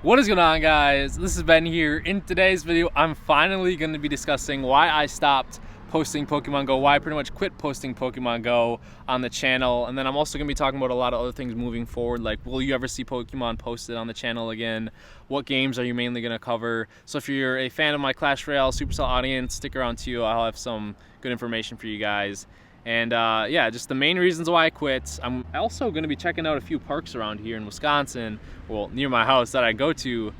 What is going on, guys? This is Ben here. In today's video, I'm finally going to be discussing why I stopped posting Pokemon Go, why I pretty much quit posting Pokemon Go on the channel, and then I'm also going to be talking about a lot of other things moving forward, like will you ever see Pokemon posted on the channel again? What games are you mainly going to cover? So if you're a fan of my Clash Royale Supercell audience, stick around too. I'll have some good information for you guys. And yeah, just the main reasons why I quit. I'm also going to be checking out a few parks around here in Wisconsin, well, near my house that I go to,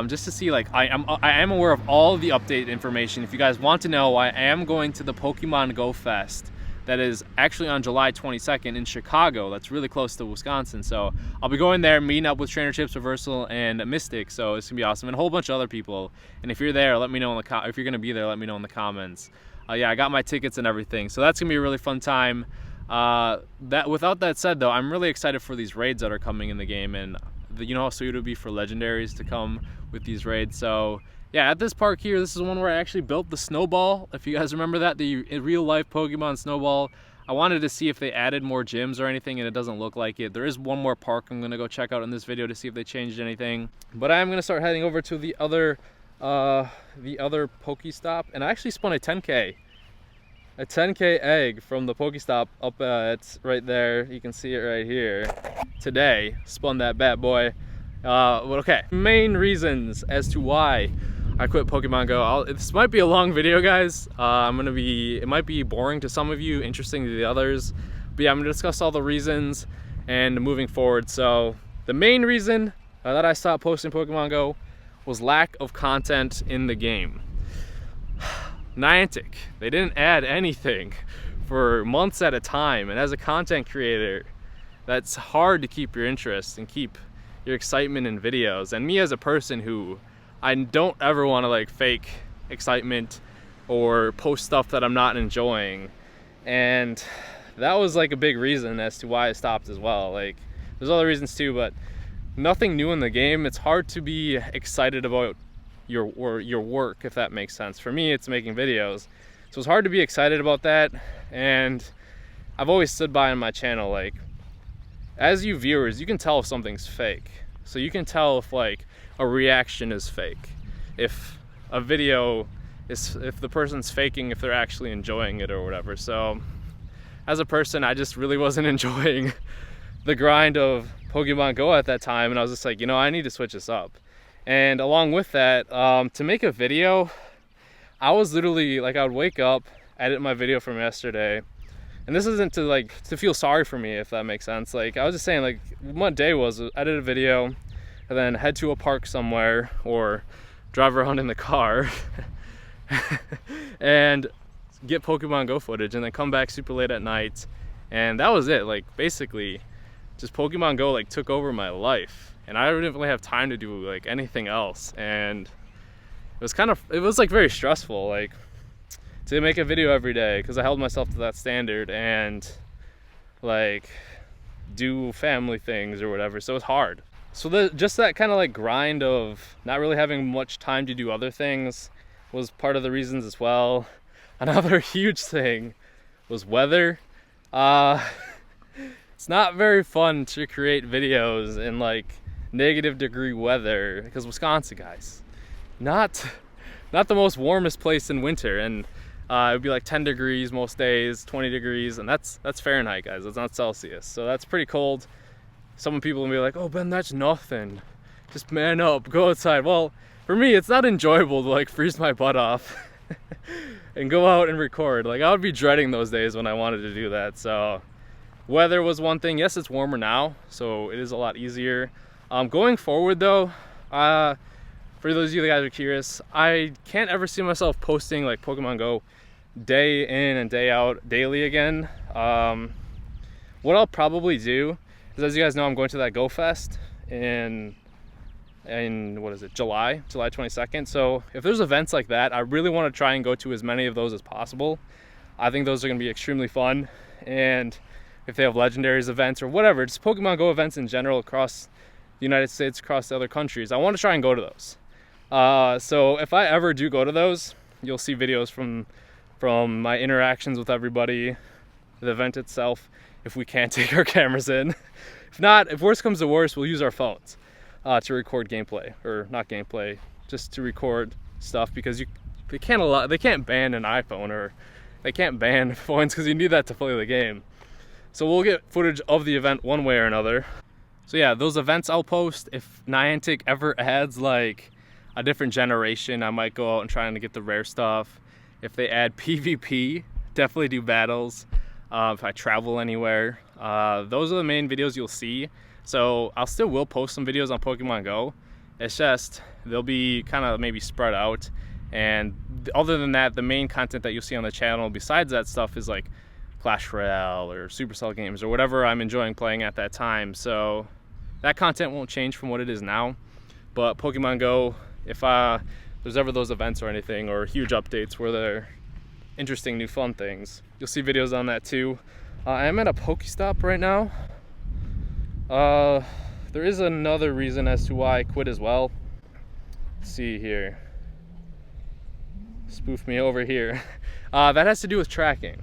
just to see, like, I am aware of all of the update information. If you guys want to know, I am going to the Pokemon Go Fest that is actually on July 22nd in Chicago. That's really close to Wisconsin. So I'll be going there, meeting up with Trainer Chips, Reversal, and Mystic. So it's going to be awesome. And a whole bunch of other people. And if you're there, let me know in the if you're going to be there, let me know in the comments. Yeah, I got my tickets and everything, so that's gonna be a really fun time. Without that said, though, I'm really excited for these raids that are coming in the game, and you know how sweet it would be for legendaries to come with these raids. So yeah, at this park here, this is one where I actually built the snowball. If you guys remember that, the real life Pokemon snowball. I wanted to see if they added more gyms or anything, and it doesn't look like it. There is one more park I'm gonna go check out in this video to see if they changed anything. But I am gonna start heading over to the other Pokestop, and I actually spun a 10K egg from the Pokestop up at right there. You can see it right here. Today, spun that bad boy. But okay, main reasons as to why I quit Pokemon Go. This might be a long video, guys. It might be boring to some of you, interesting to the others. But yeah, I'm gonna discuss all the reasons and moving forward. So the main reason that I stopped posting Pokemon Go was lack of content in the game. Niantic, they didn't add anything for months at a time, and as a content creator, that's hard to keep your interest and keep your excitement in videos. And me as a person who I don't ever want to like fake excitement or post stuff that I'm not enjoying, and that was like a big reason as to why I stopped as well. Like, there's other reasons too, but nothing new in the game. It's hard to be excited about your work, if that makes sense. For me, it's making videos, so it's hard to be excited about that. And I've always stood by on my channel, like, as you viewers, you can tell if something's fake. So you can tell if like a reaction is fake, if a video is, if the person's faking, if they're actually enjoying it or whatever. So as a person, I just really wasn't enjoying the grind of Pokemon Go at that time, and I was just like, you know, I need to switch this up. And along with that, to make a video, I was literally like, I would wake up, edit my video from yesterday, and this isn't to like to feel sorry for me, if that makes sense. Like, I was just saying, like, what day was edit a video and then head to a park somewhere or drive around in the car and get Pokemon Go footage, and then come back super late at night, and that was it. Like, basically just Pokemon Go like took over my life, and I didn't really have time to do like anything else. And it was like very stressful, like, to make a video every day, because I held myself to that standard and like do family things or whatever. So it's hard. So just that kind of like grind of not really having much time to do other things was part of the reasons as well. Another huge thing was weather. It's not very fun to create videos in like -degree weather, because Wisconsin, guys, not the most warmest place in winter, and it would be like 10 degrees most days, 20 degrees, and that's Fahrenheit, guys. That's not Celsius. So that's pretty cold. Some people will be like, oh, Ben, that's nothing. Just man up, go outside. Well, for me, it's not enjoyable to like freeze my butt off and go out and record. Like, I would be dreading those days when I wanted to do that. So weather was one thing. Yes, it's warmer now, so it is a lot easier. Going forward, though, for those of you guys who are curious, I can't ever see myself posting like Pokemon Go day in and day out daily again. What I'll probably do is, as you guys know, I'm going to that Go Fest in what is it, July 22nd. So if there's events like that, I really want to try and go to as many of those as possible. I think those are going to be extremely fun. And if they have legendaries events or whatever, just Pokemon Go events in general across the United States, across the other countries, I want to try and go to those. So if I ever do go to those, you'll see videos from my interactions with everybody, the event itself, if we can't take our cameras in. If not, if worst comes to worst, we'll use our phones. to record gameplay, or not gameplay, just to record stuff, because they can't ban an iPhone, or they can't ban phones, because you need that to play the game. So we'll get footage of the event one way or another. So yeah, those events I'll post. If Niantic ever adds like a different generation, I might go out and try to get the rare stuff. If they add PvP, definitely do battles. If I travel anywhere, those are the main videos you'll see. So I still will post some videos on Pokemon Go. It's just they'll be kind of maybe spread out. And other than that, the main content that you'll see on the channel besides that stuff is like Clash Royale or Supercell games or whatever I'm enjoying playing at that time. So that content won't change from what it is now. But Pokemon Go, if there's ever those events or anything, or huge updates where they're interesting new fun things, you'll see videos on that too. I'm at a Pokestop right now. There is another reason as to why I quit as well. Let's see here. Spoof me over here. That has to do with tracking.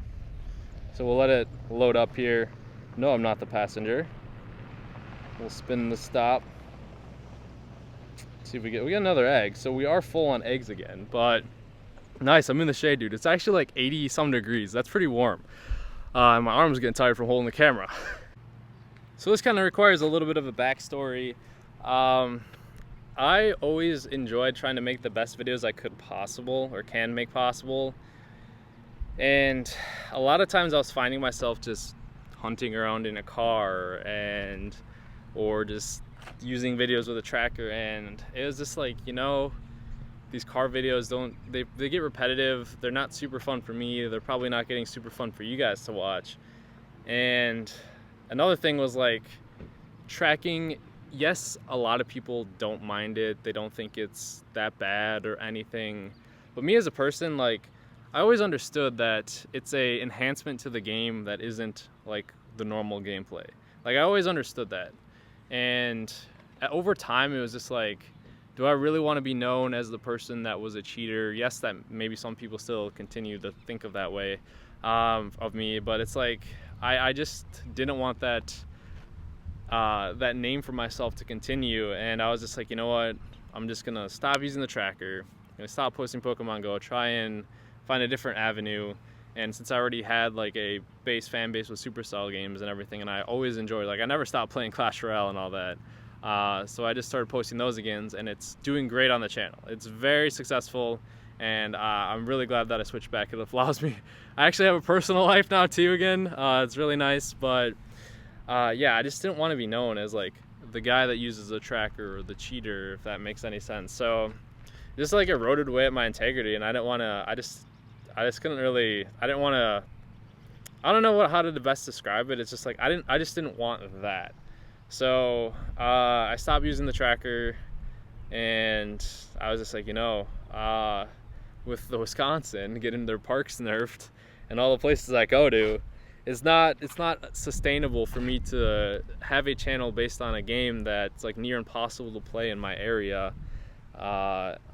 So we'll let it load up here. No, I'm not the passenger. We'll spin the stop. See if we get another egg. So we are full on eggs again, but nice. I'm in the shade, dude. It's actually like 80 some degrees. That's pretty warm. My arm's getting tired from holding the camera. So this kind of requires a little bit of a backstory. I always enjoyed trying to make the best videos I could possible, or can make possible. And a lot of times I was finding myself just hunting around in a car or just using videos with a tracker, and it was just like, you know, these car videos they get repetitive. They're not super fun for me. They're probably not getting super fun for you guys to watch. And another thing was like tracking. Yes, a lot of people don't mind it. They don't think it's that bad or anything. But me as a person, like, I always understood that it's a enhancement to the game that isn't like the normal gameplay. Like, I always understood that. And over time, it was just like, do I really want to be known as the person that was a cheater? Yes, that maybe some people still continue to think of that way of me, but it's like, I just didn't want that name for myself to continue. And I was just like, you know what? I'm just gonna stop using the tracker. I'm gonna stop posting Pokemon Go, try and find a different avenue. And since I already had like a fan base with Supercell games and everything, and I always enjoyed, like, I never stopped playing Clash Royale and all that. So I just started posting those again, and it's doing great on the channel. It's very successful, and I'm really glad that I switched back. It allows me, I actually have a personal life now too again. It's really nice, but yeah, I just didn't want to be known as like the guy that uses a tracker or the cheater, if that makes any sense. So just like eroded away at my integrity, and I didn't want to, I just couldn't really, I didn't want to, I don't know how to best describe it. It's just like, I just didn't want that. So I stopped using the tracker, and I was just like, you know, with the Wisconsin getting their parks nerfed and all the places I go to, it's not sustainable for me to have a channel based on a game that's like near impossible to play in my area,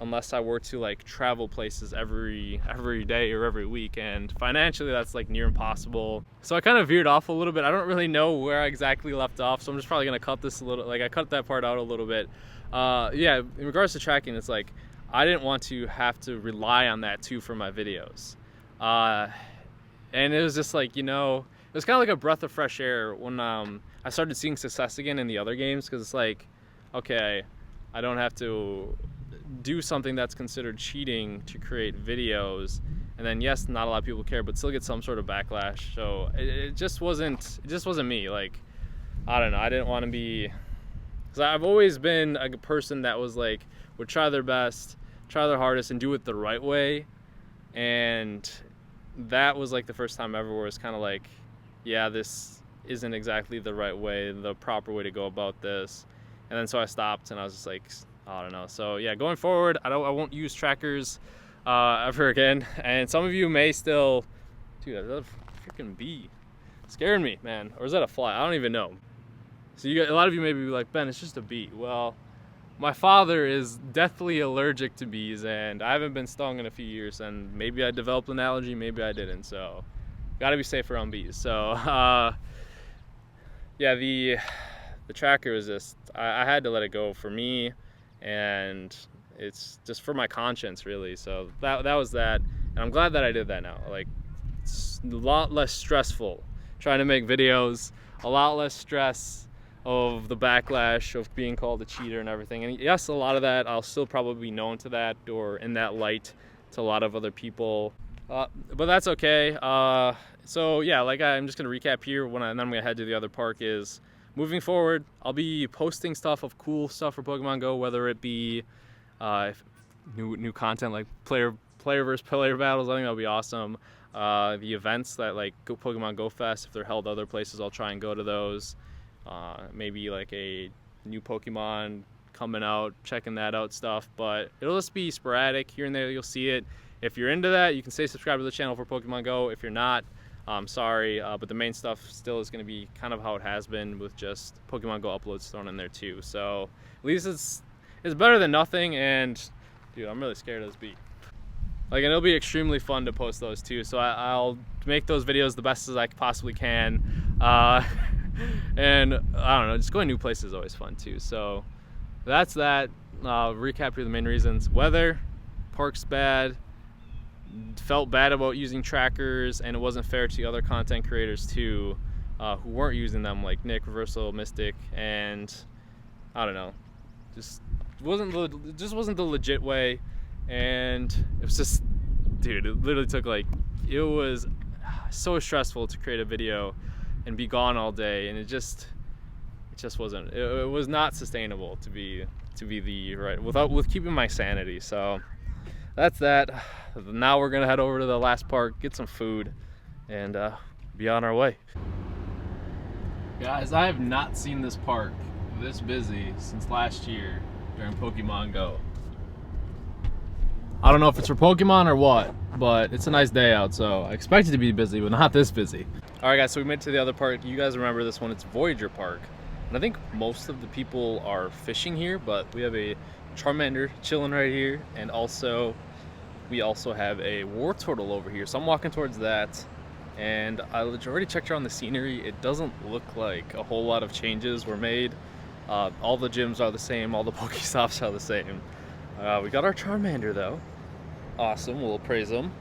unless I were to like travel places every day or every week, and financially that's like near impossible. So I kind of veered off a little bit. I don't really know where I exactly left off, so I'm just probably gonna cut this a little, like I cut that part out a little bit. Yeah, in regards to tracking, it's like I didn't want to have to rely on that too for my videos. And it was just like, you know, it was kind of like a breath of fresh air when I started seeing success again in the other games, because it's like, okay, I don't have to do something that's considered cheating to create videos, and then yes, not a lot of people care, but still get some sort of backlash. So it just wasn't me. Like, I don't know, I didn't want to be, because I've always been a person that was like, would try their best, try their hardest, and do it the right way. And that was like the first time ever where it's kind of like, yeah, this isn't exactly the right way, the proper way to go about this. And then so I stopped, and I was just like, I don't know. So yeah, going forward, I won't use trackers ever again. And some of you may still, dude, is that a freaking bee scaring me, man? Or is that a fly? I don't even know. So a lot of you may be like, Ben, it's just a bee. Well, my father is deathly allergic to bees, and I haven't been stung in a few years, and maybe I developed an allergy, maybe I didn't. So gotta be safe around bees. So yeah, the tracker was just, I had to let it go for me, and it's just for my conscience, really. So that was that, and I'm glad that I did that now. Like, it's a lot less stressful trying to make videos, a lot less stress of the backlash of being called a cheater and everything. And yes, a lot of that, I'll still probably be known to that or in that light to a lot of other people, but that's okay. So yeah, like I'm just gonna recap here, and then I'm gonna head to the other park. Is moving forward, I'll be posting stuff of cool stuff for Pokemon Go, whether it be new content like player versus player battles. I think that'll be awesome. The events that like Pokemon Go Fest, if they're held other places, I'll try and go to those. Maybe like a new Pokemon coming out, checking that out stuff, but it'll just be sporadic here and there. You'll see it. If you're into that, you can stay subscribed to the channel for Pokemon Go. If you're not, I'm sorry, but the main stuff still is going to be kind of how it has been, with just Pokemon Go uploads thrown in there too. So at least it's better than nothing. And dude, I'm really scared of this beat. Like, and it'll be extremely fun to post those too. So I'll make those videos the best as I possibly can. And I don't know, just going new places is always fun too. So that's that. Recap here the main reasons: weather, park's bad, felt bad about using trackers, and it wasn't fair to other content creators too, who weren't using them, like Nick, Reversal, Mystic, and I don't know, just wasn't the legit way. And it was just, dude, it literally took like, it was so stressful to create a video and be gone all day, and it just wasn't, it was not sustainable to be the right with keeping my sanity. So that's that. Now we're gonna head over to the last park, get some food, and be on our way. Guys, I have not seen this park this busy since last year during Pokemon Go. I don't know if it's for Pokemon or what, but it's a nice day out, so I expect it to be busy, but not this busy. All right, guys, so we made it to the other park. You guys remember this one? It's Voyager Park. And I think most of the people are fishing here, but we have a Charmander chilling right here, and we also have a Wartortle over here. So I'm walking towards that, and I already checked around the scenery. It doesn't look like a whole lot of changes were made. All the gyms are the same, all the Pokestops are the same. We got our Charmander though. Awesome, we'll praise him.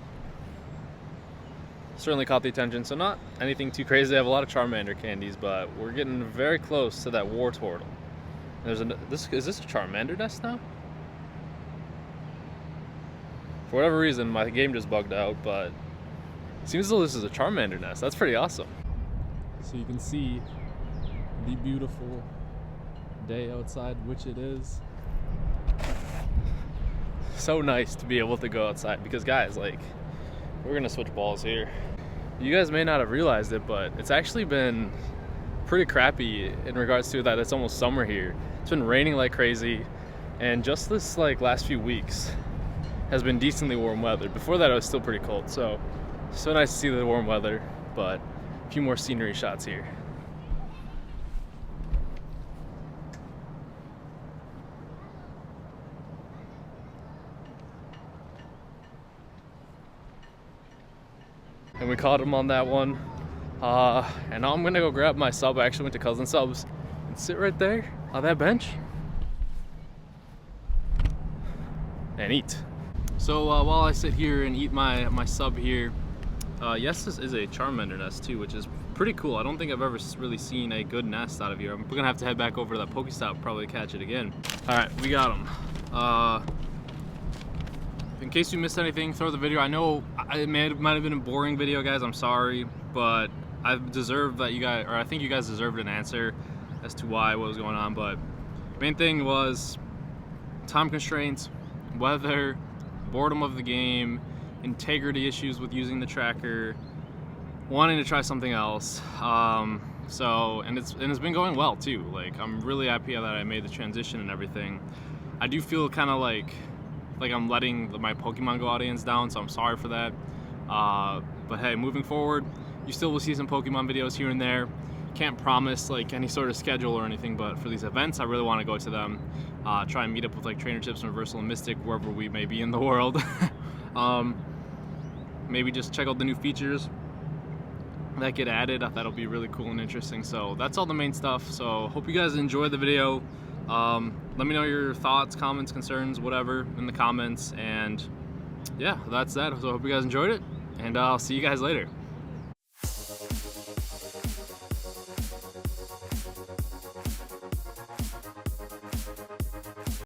Certainly caught the attention, so not anything too crazy. I have a lot of Charmander candies, but we're getting very close to that Wartortle. Is this a Charmander nest now? For whatever reason, my game just bugged out, but it seems as though this is a Charmander nest. That's pretty awesome. So you can see the beautiful day outside, which it is. So nice to be able to go outside, because guys, like, we're gonna switch balls here. You guys may not have realized it, but it's actually been pretty crappy in regards to that it's almost summer here. It's been raining like crazy, and just this like last few weeks has been decently warm weather. Before that it was still pretty cold, so nice to see the warm weather, but a few more scenery shots here. And we caught him on that one. And now I'm gonna go grab my sub. I actually went to Cousin Subs and sit right there on that bench and eat. So while I sit here and eat my sub here, yes, this is a Charmander nest too, which is pretty cool. I don't think I've ever really seen a good nest out of here. We're gonna have to head back over to that Pokestop, probably catch it again. All right, we got him. In case you missed anything, throw the video. I know it might have been a boring video, guys. I'm sorry, but I deserve that I think you guys deserved an answer as to what was going on. But main thing was time constraints, weather, boredom of the game, integrity issues with using the tracker, wanting to try something else. And it's been going well too. Like, I'm really happy that I made the transition and everything. I do feel kind of like I'm letting my Pokemon Go audience down, so I'm sorry for that. But hey, moving forward, you still will see some Pokemon videos here and there. Can't promise like any sort of schedule or anything, but for these events, I really want to go to them. Try and meet up with like Trainer Chips and Reversal and Mystic, wherever we may be in the world. Maybe just check out the new features that get added. I thought it'll be really cool and interesting. So that's all the main stuff. So hope you guys enjoyed the video. Let me know your thoughts, comments, concerns, whatever in the comments. And yeah, that's that. So I hope you guys enjoyed it, and I'll see you guys later.